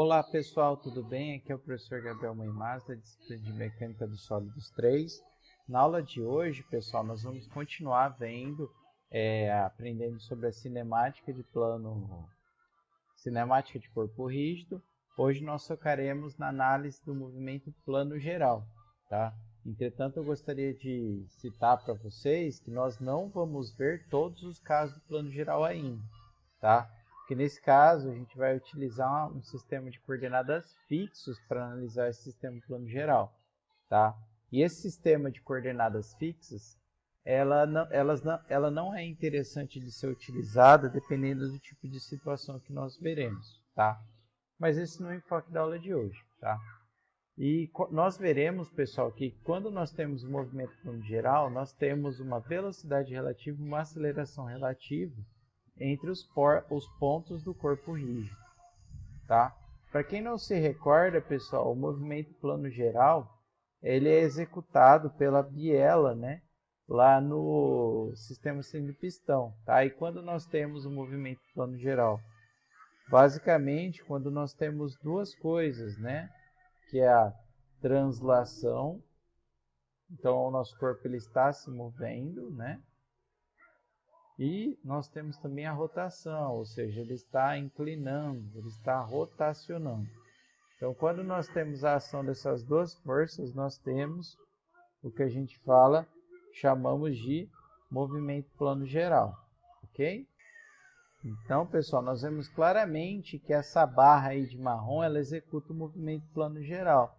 Olá pessoal, tudo bem? Aqui é o professor Gabriel Moimaz, da disciplina de Mecânica dos Sólidos 3. Na aula de hoje, pessoal, nós vamos continuar aprendendo sobre a cinemática de corpo rígido. Hoje nós focaremos na análise do movimento plano geral, tá? Entretanto, eu gostaria de citar para vocês que nós não vamos ver todos os casos do plano geral ainda, tá? Porque nesse caso a gente vai utilizar um sistema de coordenadas fixos para analisar esse sistema plano geral, tá? E esse sistema de coordenadas fixas, ela não é interessante de ser utilizada dependendo do tipo de situação que nós veremos, tá? Mas esse não é o enfoque da aula de hoje, tá? E nós veremos, pessoal, que quando nós temos um movimento plano geral, nós temos uma velocidade relativa e uma aceleração relativa entre os pontos do corpo rígido, tá? Para quem não se recorda, pessoal, o movimento plano geral, ele é executado pela biela, né? Lá no sistema cilindro-pistão, tá? E quando nós temos o movimento plano geral? Basicamente, quando nós temos duas coisas, né? Que é a translação, então o nosso corpo ele está se movendo, né? E nós temos também a rotação, ou seja, ele está inclinando, ele está rotacionando. Então, quando nós temos a ação dessas duas forças, nós temos o que a gente chamamos de movimento plano geral, ok? Então, pessoal, nós vemos claramente que essa barra aí de marrom, ela executa o movimento plano geral,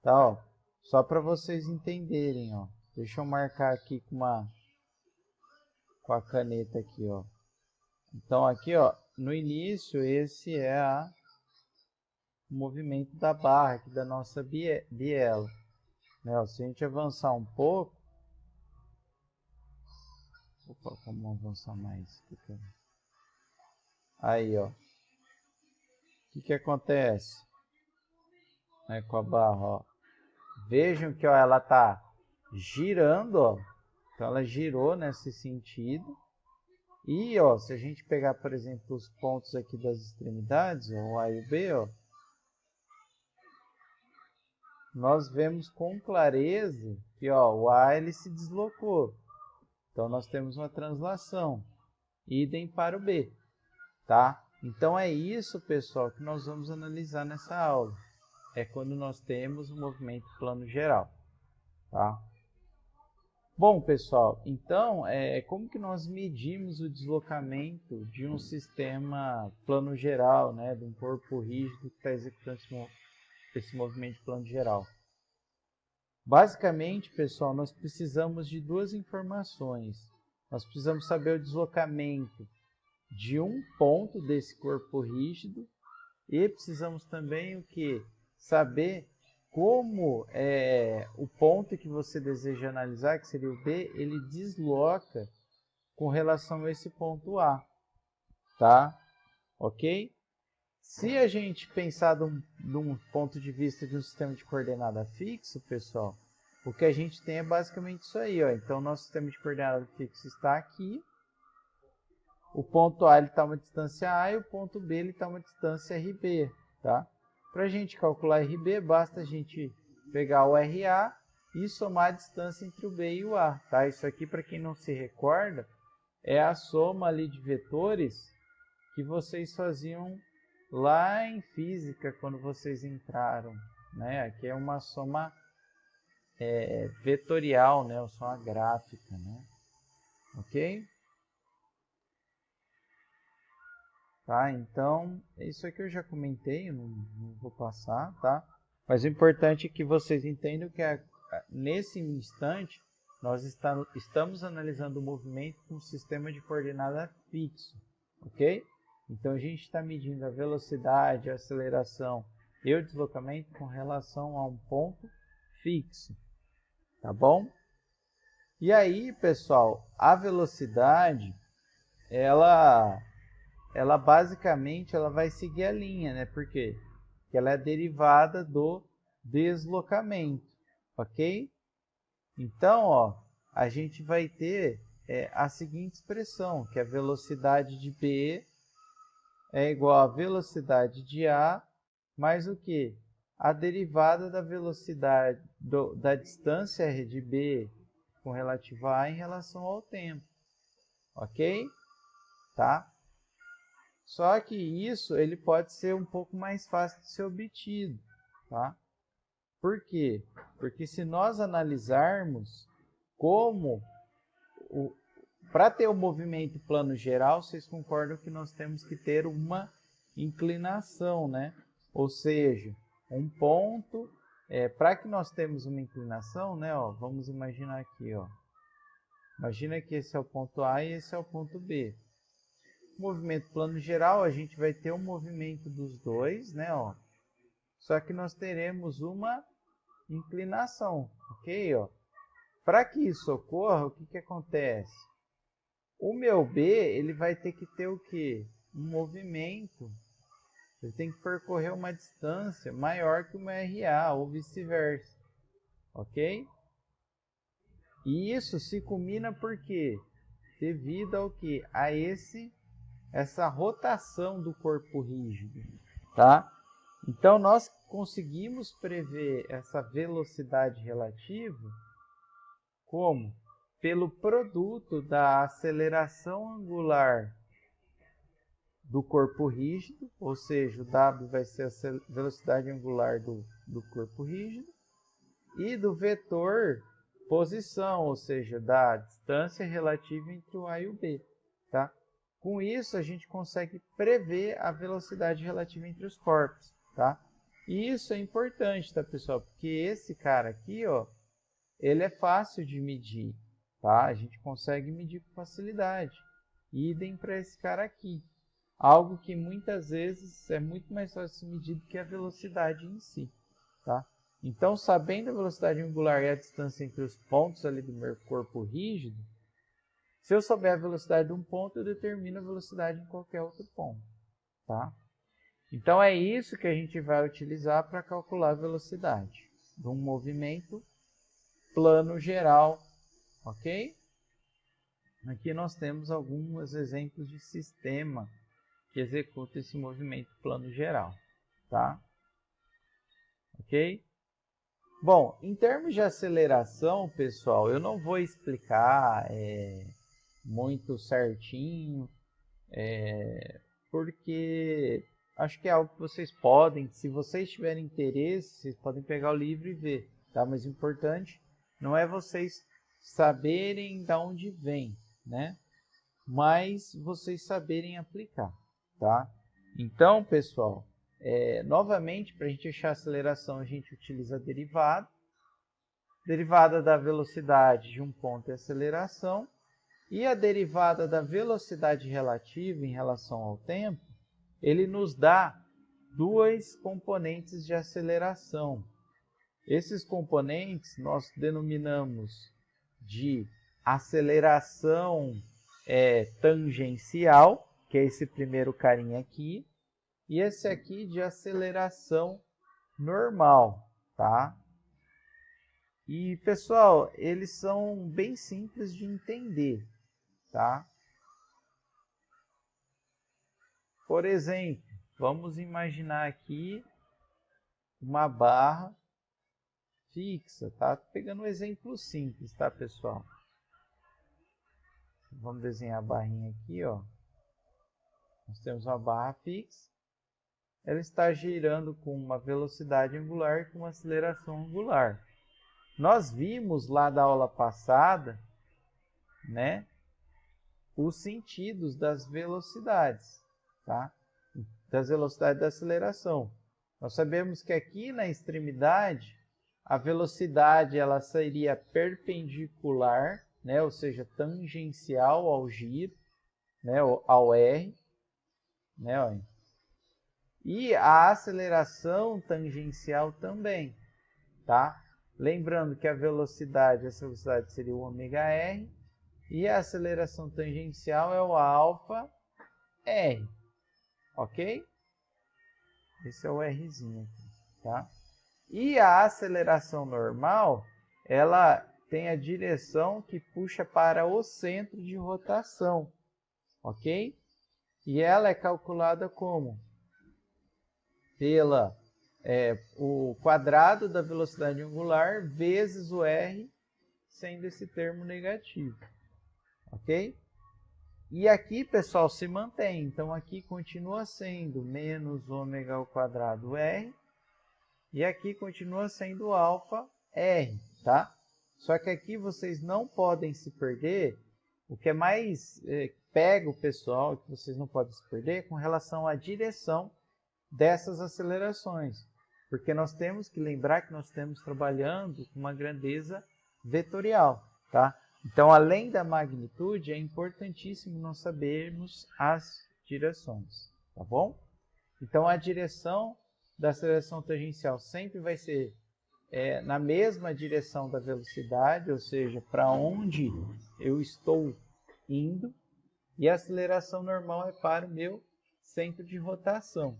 tá? Ó, só para vocês entenderem, ó. Deixa eu marcar aqui com a caneta aqui, ó. Então aqui, ó, no início esse é o movimento da barra aqui da nossa biela, né? Ó, se a gente avançar um pouco, opa, vamos avançar mais. Aí, ó, o que acontece, né, com a barra, ó? Vejam que, ó, ela tá girando, ó. Então ela girou nesse sentido. E, ó, se a gente pegar, por exemplo, os pontos aqui das extremidades, ó, o A e o B, ó, nós vemos com clareza que, ó, o A ele se deslocou. Então nós temos uma translação. Idem para o B, tá? Então é isso, pessoal, que nós vamos analisar nessa aula. É quando nós temos o movimento plano geral, tá? Bom, pessoal, então, como que nós medimos o deslocamento de um sistema plano geral, né, de um corpo rígido que está executando esse movimento plano geral? Basicamente, pessoal, nós precisamos de duas informações. Nós precisamos saber o deslocamento de um ponto desse corpo rígido e precisamos também o que? Saber como o ponto que você deseja analisar, que seria o B, ele desloca com relação a esse ponto A, tá? Ok? Se a gente pensar de um ponto de vista de um sistema de coordenada fixo, pessoal, o que a gente tem é basicamente isso aí, ó. Então, nosso sistema de coordenada fixo está aqui. O ponto A está a uma distância A e o ponto B está a uma distância RB, tá? Para a gente calcular RB, basta a gente pegar o RA e somar a distância entre o B e o A, tá? Isso aqui, para quem não se recorda, é a soma ali de vetores que vocês faziam lá em física quando vocês entraram, né? Aqui é uma soma vetorial, né? Ou soma gráfica, né? Ok? Tá, então, isso aqui eu já comentei, não vou passar, tá? Mas o importante é que vocês entendam que nesse instante nós estamos analisando o movimento com um sistema de coordenada fixo, ok? Então a gente está medindo a velocidade, a aceleração e o deslocamento com relação a um ponto fixo, tá bom? E aí, pessoal, a velocidade, ela basicamente vai seguir a linha, né? Por quê? Porque ela é derivada do deslocamento, ok? Então, ó, a gente vai ter a seguinte expressão, que a velocidade de B é igual à velocidade de A mais o que? A derivada da velocidade da distância r de b com relativo a em relação ao tempo. Ok? Tá? Só que isso ele pode ser um pouco mais fácil de ser obtido. Tá? Por quê? Porque se nós analisarmos como para ter o movimento plano geral, vocês concordam que nós temos que ter uma inclinação, né? Ou seja, um ponto, para que nós temos uma inclinação, né? Ó, vamos imaginar aqui, ó. Imagina que esse é o ponto A e esse é o ponto B. Movimento plano geral, a gente vai ter um movimento dos dois, né? Ó. Só que nós teremos uma inclinação, ok? Ó. Para que isso ocorra, o que, que acontece? O meu B, ele vai ter que ter o quê? Um movimento. Ele tem que percorrer uma distância maior que o meu RA, ou vice-versa. Ok? E isso se combina por quê? Devido ao quê? A essa rotação do corpo rígido. Tá? Então, nós conseguimos prever essa velocidade relativa como? Pelo produto da aceleração angular do corpo rígido, ou seja, o W vai ser a velocidade angular do corpo rígido, e do vetor posição, ou seja, da distância relativa entre o A e o B. Tá? Com isso, a gente consegue prever a velocidade relativa entre os corpos. Tá? E isso é importante, tá, pessoal? Porque esse cara aqui, ó, ele é fácil de medir. Tá? A gente consegue medir com facilidade. Idem para esse cara aqui. Algo que muitas vezes é muito mais fácil de ser medido que a velocidade em si. Tá? Então, sabendo a velocidade angular e a distância entre os pontos ali do meu corpo rígido, se eu souber a velocidade de um ponto, eu determino a velocidade em qualquer outro ponto. Tá? Então, é isso que a gente vai utilizar para calcular a velocidade de um movimento plano geral. Ok? Aqui nós temos alguns exemplos de sistema que executa esse movimento plano geral. Tá? Ok? Bom, em termos de aceleração, pessoal, eu não vou explicar muito certinho, porque acho que é algo que vocês podem, se vocês tiverem interesse, vocês podem pegar o livro e ver. Tá? Mas o importante não é vocês saberem de onde vem, né? Mas vocês saberem aplicar. Tá? Então, pessoal, novamente, para a gente achar a aceleração, a gente utiliza a derivada. Derivada da velocidade de um ponto é aceleração. E a derivada da velocidade relativa em relação ao tempo, ele nos dá dois componentes de aceleração. Esses componentes nós denominamos de aceleração tangencial, que é esse primeiro carinha aqui, e esse aqui de aceleração normal, tá? E, pessoal, eles são bem simples de entender, tá? Por exemplo, vamos imaginar aqui uma barra fixa, tá? Pegando um exemplo simples, tá, pessoal? Vamos desenhar a barrinha aqui, ó. Nós temos uma barra fixa. Ela está girando com uma velocidade angular e com uma aceleração angular. Nós vimos lá da aula passada, né, os sentidos das velocidades, tá? Das velocidades da aceleração. Nós sabemos que aqui na extremidade, a velocidade ela seria perpendicular, né, ou seja, tangencial ao giro, né, ao R, né, ó. E a aceleração tangencial também, tá? Lembrando que essa velocidade seria o ômega-r, e a aceleração tangencial é o alfa-r, ok? Esse é o Rzinho aqui, tá? E a aceleração normal, ela tem a direção que puxa para o centro de rotação, ok? E ela é calculada como? Pela o quadrado da velocidade angular vezes o r, sendo esse termo negativo. Ok? E aqui, pessoal, se mantém. Então, aqui continua sendo menos ômega ao quadrado r. E aqui continua sendo alfa r, tá? Só que aqui vocês não podem se perder. O que é mais pega o pessoal, que vocês não podem se perder, com relação à direção dessas acelerações. Porque nós temos que lembrar que nós estamos trabalhando com uma grandeza vetorial, tá? Então, além da magnitude, é importantíssimo nós sabermos as direções, tá bom? Então, a direção da aceleração tangencial sempre vai ser na mesma direção da velocidade, ou seja, para onde eu estou indo, e a aceleração normal é para o meu centro de rotação,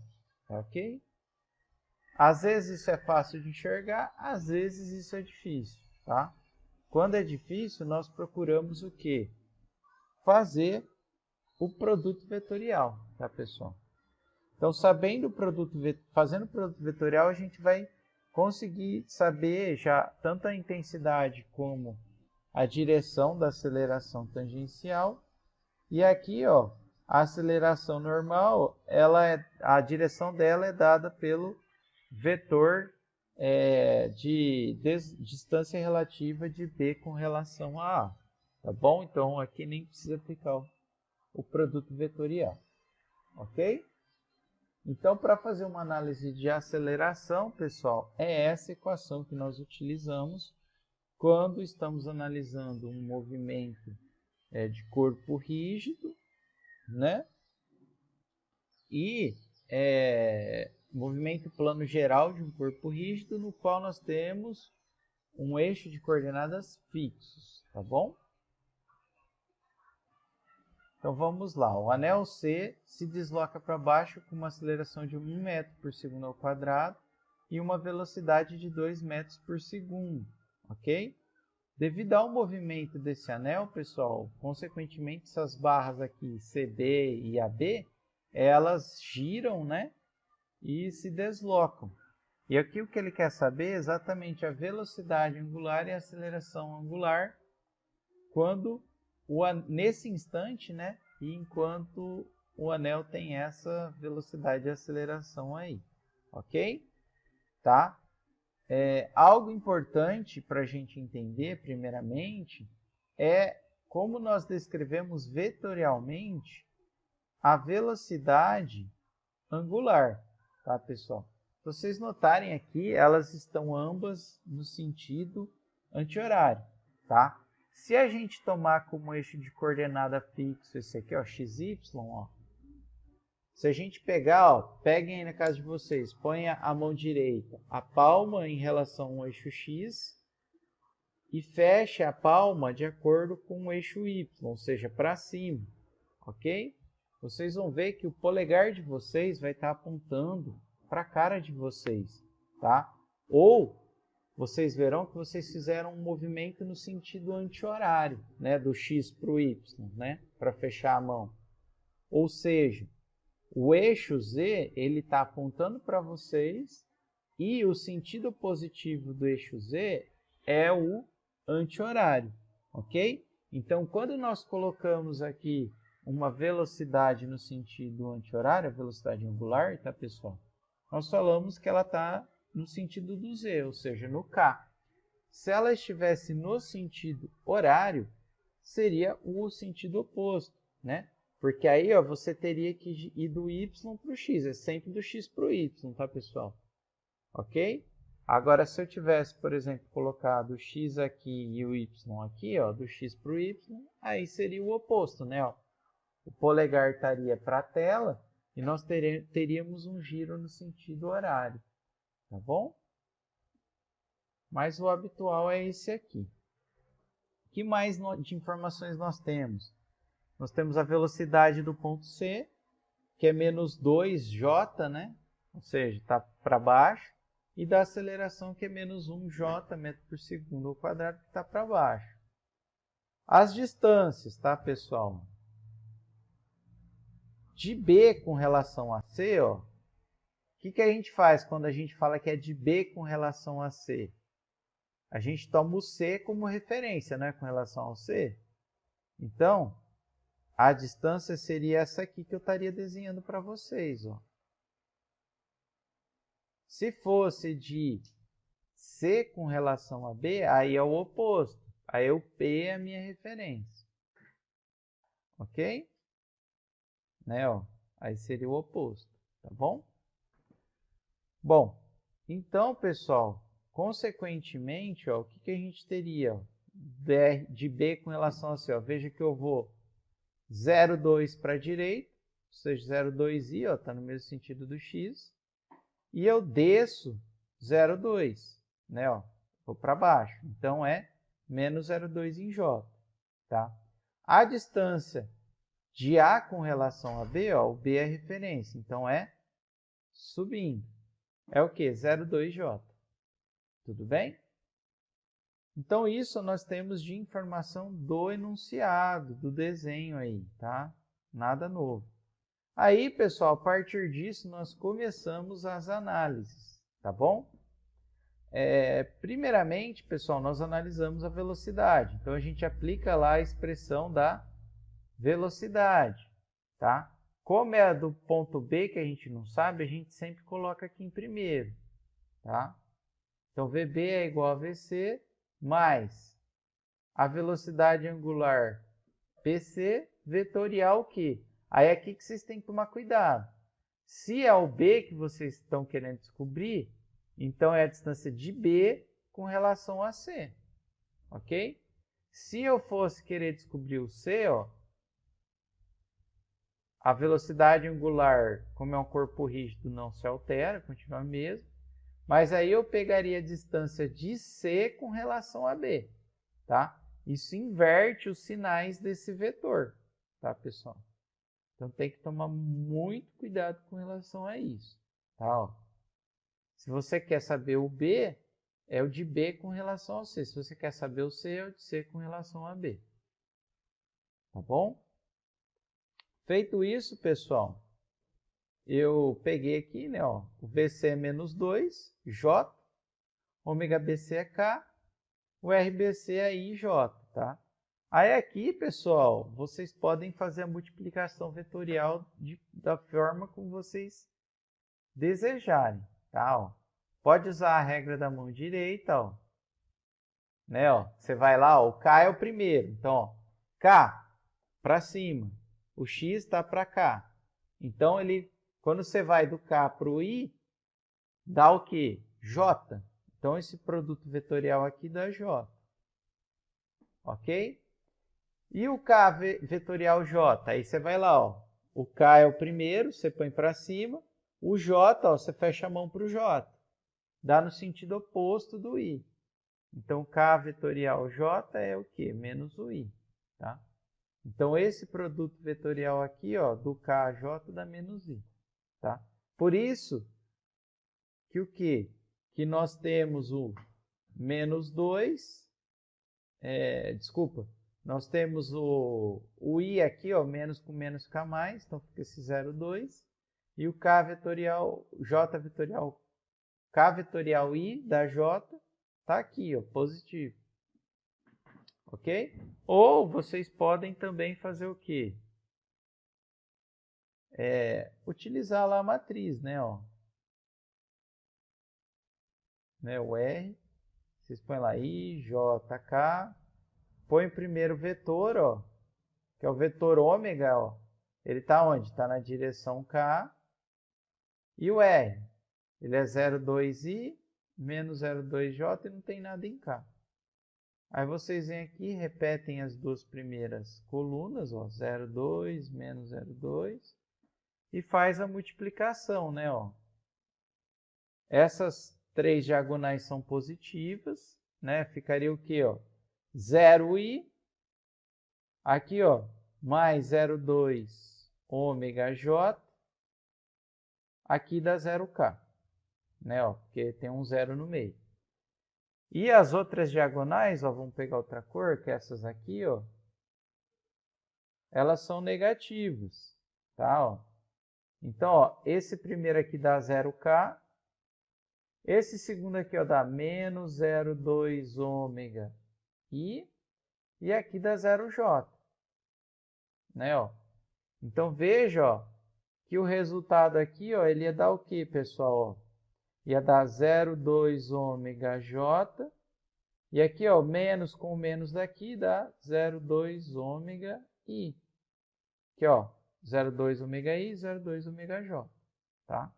ok? Às vezes isso é fácil de enxergar, às vezes isso é difícil, tá? Quando é difícil, nós procuramos o quê? Fazer o produto vetorial, tá, pessoal? Então, fazendo o produto vetorial, a gente vai conseguir saber já tanto a intensidade como a direção da aceleração tangencial. E aqui, ó, a aceleração normal, a direção dela é dada pelo vetor de distância relativa de B com relação a A. Tá bom? Então, aqui nem precisa aplicar o produto vetorial. Ok? Então, para fazer uma análise de aceleração, pessoal, é essa equação que nós utilizamos quando estamos analisando um movimento de corpo rígido, né? E movimento plano geral de um corpo rígido, no qual nós temos um eixo de coordenadas fixos, tá bom? Então vamos lá, o anel C se desloca para baixo com uma aceleração de 1 metro por segundo ao quadrado e uma velocidade de 2 metros por segundo, ok? Devido ao movimento desse anel, pessoal, consequentemente essas barras aqui, CB e AB, elas giram, né? E se deslocam. E aqui o que ele quer saber é exatamente a velocidade angular e a aceleração angular nesse instante, né? E enquanto o anel tem essa velocidade de aceleração aí, ok? Tá? Algo importante para a gente entender, primeiramente, é como nós descrevemos vetorialmente a velocidade angular, tá, pessoal? Se vocês notarem aqui, elas estão ambas no sentido anti-horário, tá? Se a gente tomar como eixo de coordenada fixo esse aqui, ó, XY, ó, se a gente pegar, ó, peguem aí na casa de vocês, ponha a mão direita, a palma em relação ao eixo X e feche a palma de acordo com o eixo Y, ou seja, para cima, ok? Vocês vão ver que o polegar de vocês vai estar apontando para a cara de vocês, tá? Ou vocês verão que vocês fizeram um movimento no sentido anti-horário, né? Do X para o Y, né? Para fechar a mão. Ou seja, o eixo Z ele está apontando para vocês e o sentido positivo do eixo Z é o anti-horário, ok? Então, quando nós colocamos aqui uma velocidade no sentido anti-horário, a velocidade angular, tá, pessoal? Nós falamos que ela está no sentido do Z, ou seja, no K. Se ela estivesse no sentido horário, seria o sentido oposto, né? Porque aí, ó, você teria que ir do Y para o X, é sempre do X para o Y, tá, pessoal? Ok? Agora, se eu tivesse, por exemplo, colocado o X aqui e o Y aqui, ó, do X para o Y, aí seria o oposto, né? Ó. O polegar estaria para a tela e nós teríamos um giro no sentido horário, tá bom? Mas o habitual é esse aqui. O que mais de informações nós temos? Nós temos a velocidade do ponto C, que é menos 2J, né? Ou seja, está para baixo. E da aceleração, que é menos 1J, metro por segundo ao quadrado, que está para baixo. As distâncias, tá, pessoal? De B com relação a C, ó, que a gente faz quando a gente fala que é de B com relação a C? A gente toma o C como referência, né, com relação ao C. Então, a distância seria essa aqui que eu estaria desenhando para vocês. Ó. Se fosse de C com relação a B, aí é o oposto. Aí o P é a minha referência. Ok? Né, ó, aí seria o oposto, tá bom? Bom, então, pessoal, consequentemente, ó, o que a gente teria? Ó, de B com relação a C. Ó, veja que eu vou 0,2 para a direita, ou seja, 0,2i, está no mesmo sentido do x. E eu desço 0,2, né? Ó, vou para baixo. Então, é menos 0,2 em j. Tá? A distância de A com relação a B, ó, o B é referência. Então, é subindo. É o quê? 0,2j. Tudo bem? Então, isso nós temos de informação do enunciado, do desenho aí, tá? Nada novo. Aí, pessoal, a partir disso, nós começamos as análises, tá bom? Primeiramente, pessoal, nós analisamos a velocidade. Então, a gente aplica lá a expressão da velocidade, tá? Como é a do ponto B que a gente não sabe, a gente sempre coloca aqui em primeiro, tá? Então, VB é igual a VC mais a velocidade angular PC vetorial Q. Aí é aqui que vocês têm que tomar cuidado. Se é o B que vocês estão querendo descobrir, então é a distância de B com relação a C. Ok? Se eu fosse querer descobrir o C, ó, a velocidade angular, como é um corpo rígido, não se altera, continua a mesma. Mas aí eu pegaria a distância de C com relação a B, tá? Isso inverte os sinais desse vetor, tá, pessoal? Então tem que tomar muito cuidado com relação a isso, tá? Ó. Se você quer saber o B, é o de B com relação ao C. Se você quer saber o C, é o de C com relação a B. Tá bom? Feito isso, pessoal, eu peguei aqui, né, ó, o VC é menos 2, J, ômega BC é K, o RBC é IJ, tá? Aí aqui, pessoal, vocês podem fazer a multiplicação vetorial da forma como vocês desejarem, tá? Ó, pode usar a regra da mão direita, ó, né, ó, você vai lá, ó, o K é o primeiro, então, ó, K para cima, o X está para cá. Então, quando você vai do K para o I, dá o quê? J. Então, esse produto vetorial aqui dá J. Ok? E o K vetorial J? Aí você vai lá, ó. O K é o primeiro, você põe para cima. O J, ó, você fecha a mão para o J. Dá no sentido oposto do I. Então, o K vetorial J é o quê? Menos o I. Tá? Então, esse produto vetorial aqui, ó, do K a J dá menos I. Tá? Por isso que o quê? Que nós temos o menos 2, nós temos o I aqui, ó, menos com menos K mais, então fica esse 0,2. E o K vetorial, J vetorial, K vetorial I da J está aqui, ó, positivo. Ok? Ou vocês podem também fazer o quê? Utilizar lá a matriz, né? Ó. Né? O R, vocês põem lá I, J, K. Põe o primeiro vetor, ó, que é o vetor ômega, ó. Ele está onde? Está na direção K. E o R, ele é 0,2i menos 0,2j e não tem nada em K. Aí vocês vêm aqui, repetem as duas primeiras colunas, ó, 0,2 menos 0,2, e faz a multiplicação, né? Ó. Essas três diagonais são positivas, né? Ficaria o quê? Ó? 0i, aqui, ó, mais 0,2 ômega j, aqui dá 0k, né? Ó, porque tem um zero no meio. E as outras diagonais, ó, vamos pegar outra cor, que é essas aqui, ó, elas são negativas, tá? Ó. Então, ó, esse primeiro aqui dá 0K. Esse segundo aqui, ó, dá menos 0,2 ômega I. E aqui dá 0J. Né, ó? Então, veja, ó, que o resultado aqui, ó, ele ia dar o quê, pessoal? Ó, ia dar 0,2 ômega J. E aqui, ó, menos com menos daqui dá 0,2 ômega I. Aqui, ó, 0,2 ômega I, 0,2 ômega J. Tá?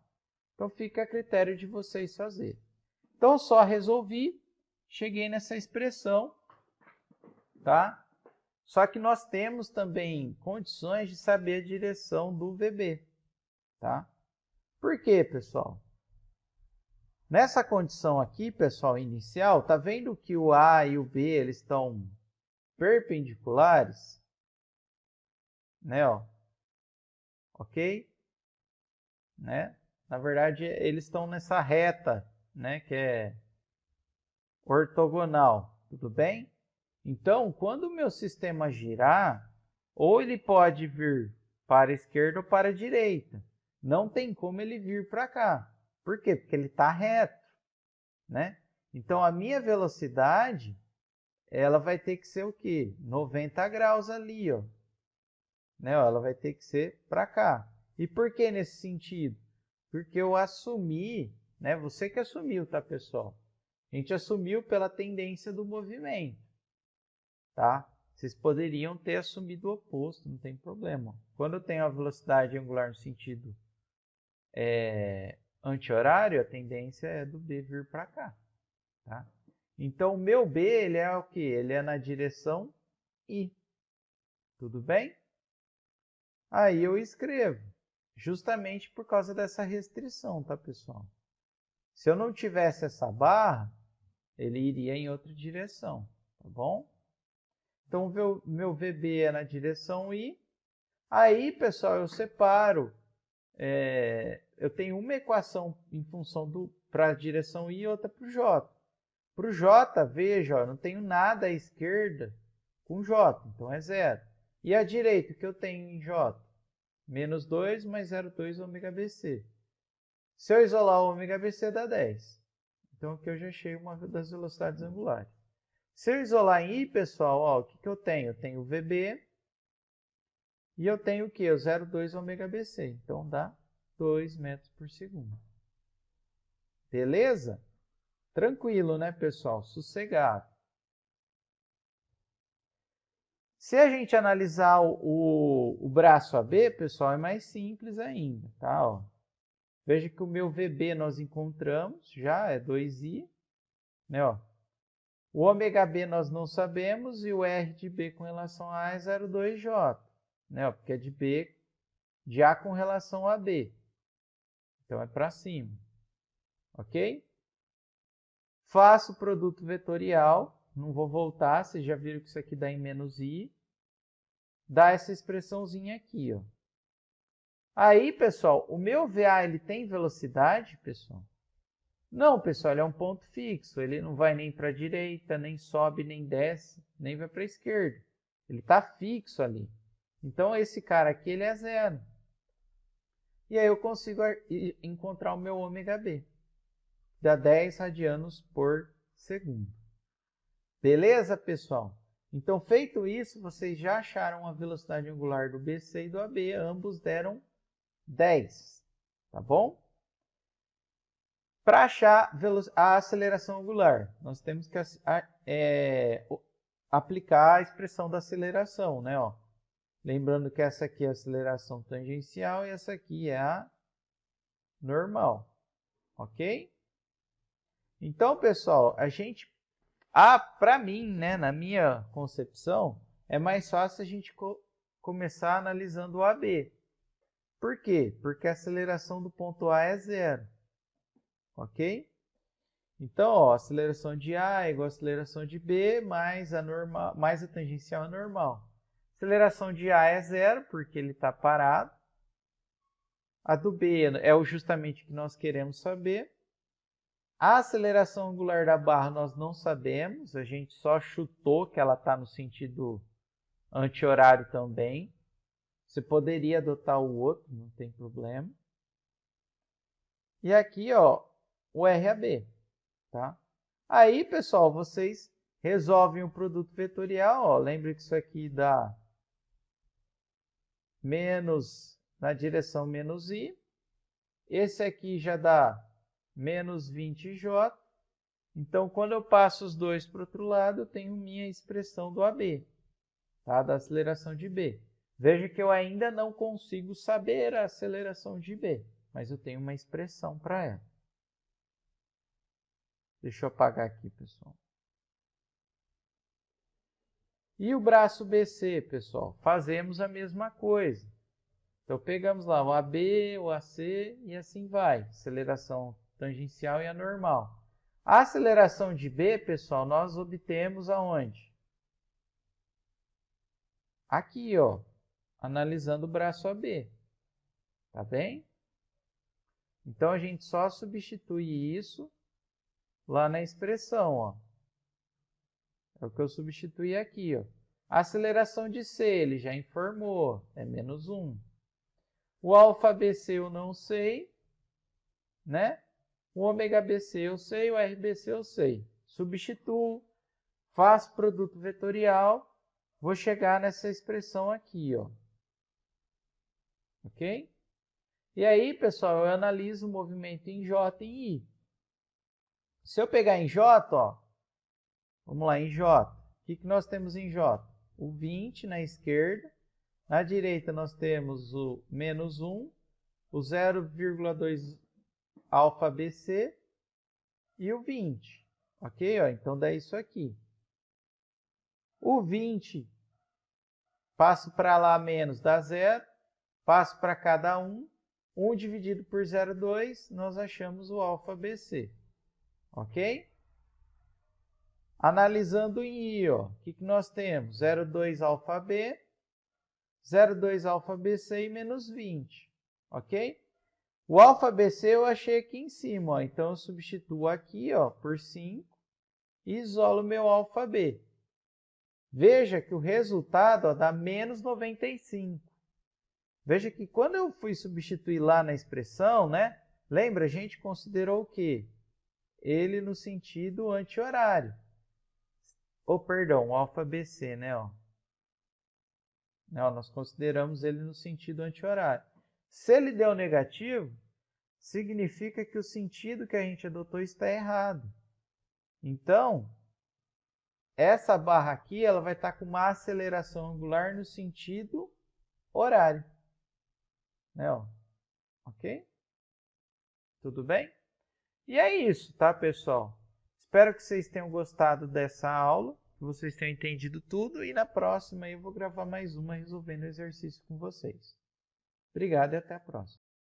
Então, fica a critério de vocês fazerem. Então, eu só resolvi, cheguei nessa expressão, tá? Só que nós temos também condições de saber a direção do VB, tá? Por quê, pessoal? Nessa condição aqui, pessoal, inicial, tá vendo que o A e o B eles estão perpendiculares? Né, ó? Ok? Né? Na verdade, eles estão nessa reta, né, que é ortogonal, tudo bem? Então, quando o meu sistema girar, ou ele pode vir para a esquerda ou para a direita. Não tem como ele vir para cá. Por quê? Porque ele está reto, né? Então, a minha velocidade, ela vai ter que ser o quê? 90 graus ali, ó. Né? Ela vai ter que ser para cá. E por que nesse sentido? Porque eu assumi, né? Você que assumiu, tá, pessoal? A gente assumiu pela tendência do movimento, tá? Vocês poderiam ter assumido o oposto, não tem problema. Quando eu tenho a velocidade angular no sentido anti-horário, a tendência é do B vir para cá, tá? Então, o meu B, ele é o quê? Ele é na direção I. Tudo bem? Aí eu escrevo, justamente por causa dessa restrição, tá, pessoal? Se eu não tivesse essa barra, ele iria em outra direção, tá bom? Então, o meu VB é na direção I. Aí, pessoal, eu separo. Eu tenho uma equação em função para a direção I e outra para o J. Para o J, veja, ó, eu não tenho nada à esquerda com J, então é zero. E à direita, o que eu tenho em J? Menos 2 mais 0,2 ômega BC. Se eu isolar o ômega BC, dá 10. Então, aqui eu já achei uma das velocidades angulares. Se eu isolar em I, pessoal, ó, o que eu tenho? Eu tenho o VB e eu tenho o quê? O 0,2 ômega BC. Então, dá 2 metros por segundo. Beleza? Tranquilo, né, pessoal? Sossegado. Se a gente analisar o braço AB, pessoal, é mais simples ainda, tá? Ó. Veja que o meu VB nós encontramos, já é 2I, né? Ó. O ômega B nós não sabemos e o R de B com relação a A é 0,2J, né? Ó, porque é de B, de A com relação a B. Então, é para cima, ok? Faço o produto vetorial, não vou voltar, vocês já viram que isso aqui dá em menos I. Dá essa expressãozinha aqui, ó. Aí, pessoal, o meu VA, ele tem velocidade, pessoal? Não, pessoal, ele é um ponto fixo. Ele não vai nem para a direita, nem sobe, nem desce, nem vai para a esquerda. Ele está fixo ali. Então, esse cara aqui, ele é zero. E aí eu consigo encontrar o meu ômega B. Dá 10 radianos por segundo. Beleza, pessoal? Então, feito isso, vocês já acharam a velocidade angular do BC e do AB. Ambos deram 10, tá bom? Para achar a aceleração angular, nós temos que aplicar a expressão da aceleração, né? Ó. Lembrando que essa aqui é a aceleração tangencial e essa aqui é a normal, ok? Então, pessoal, para mim, né, na minha concepção, é mais fácil a gente começar analisando o AB. Por quê? Porque a aceleração do ponto A é zero. Ok? Então, ó, a aceleração de A é igual a aceleração de B mais a tangencial é normal. A aceleração de A é zero, porque ele está parado. A do B é justamente o que nós queremos saber. A aceleração angular da barra nós não sabemos, a gente só chutou que ela está no sentido anti-horário também. Você poderia adotar o outro, não tem problema. E aqui, ó, o RAB, tá? Aí, pessoal, vocês resolvem o produto vetorial, ó. Lembra que isso aqui dá menos na direção menos i. Esse aqui já dá menos 20j. Então, quando eu passo os dois para o outro lado, eu tenho minha expressão do AB, tá? Da aceleração de B. Veja que eu ainda não consigo saber a aceleração de B, mas eu tenho uma expressão para ela. Deixa eu apagar aqui, pessoal. E o braço BC, pessoal? Fazemos a mesma coisa. Então, pegamos lá o AB, o AC e assim vai. Aceleração tangencial e anormal. A aceleração de B, pessoal, nós obtemos aonde? Aqui, ó. Analisando o braço AB. Tá bem? Então, a gente só substitui isso lá na expressão, ó. É o que eu substituí aqui, ó. A aceleração de C, ele já informou, é menos 1. O alfa BC eu não sei, né? O ômega BC eu sei, o RBC eu sei. Substituo, faço produto vetorial, vou chegar nessa expressão aqui, ó. Ok? E aí, pessoal, eu analiso o movimento em J e em I. Se eu pegar em J, ó, vamos lá, em J. O que nós temos em J? O 20 na esquerda. Na direita nós temos o menos 1, o 0,2 alfa BC e o 20. Ok? Ó, então dá isso aqui. O 20, passo para lá menos, dá 0. Passo para cada 1. 1 dividido por 0,2, nós achamos o alfa BC. Ok? Analisando em I, ó, o que nós temos? 0,2 alfa B, 0,2 alfa BC e menos 20. Ok? O alfa BC eu achei aqui em cima, ó, então eu substituo aqui, ó, por 5 e isolo meu alfa B. Veja que o resultado, ó, dá menos 95. Veja que quando eu fui substituir lá na expressão, né? Lembra, a gente considerou o quê? Ele no sentido anti-horário. Ou, perdão, o alfa BC, né? Ó. Não, nós consideramos ele no sentido anti-horário. Se ele deu negativo, significa que o sentido que a gente adotou está errado. Então, essa barra aqui ela vai estar com uma aceleração angular no sentido horário. Né? Ó. Ok? Tudo bem? E é isso, tá, pessoal? Espero que vocês tenham gostado dessa aula, que vocês tenham entendido tudo, e na próxima eu vou gravar mais uma resolvendo o exercício com vocês. Obrigado e até a próxima.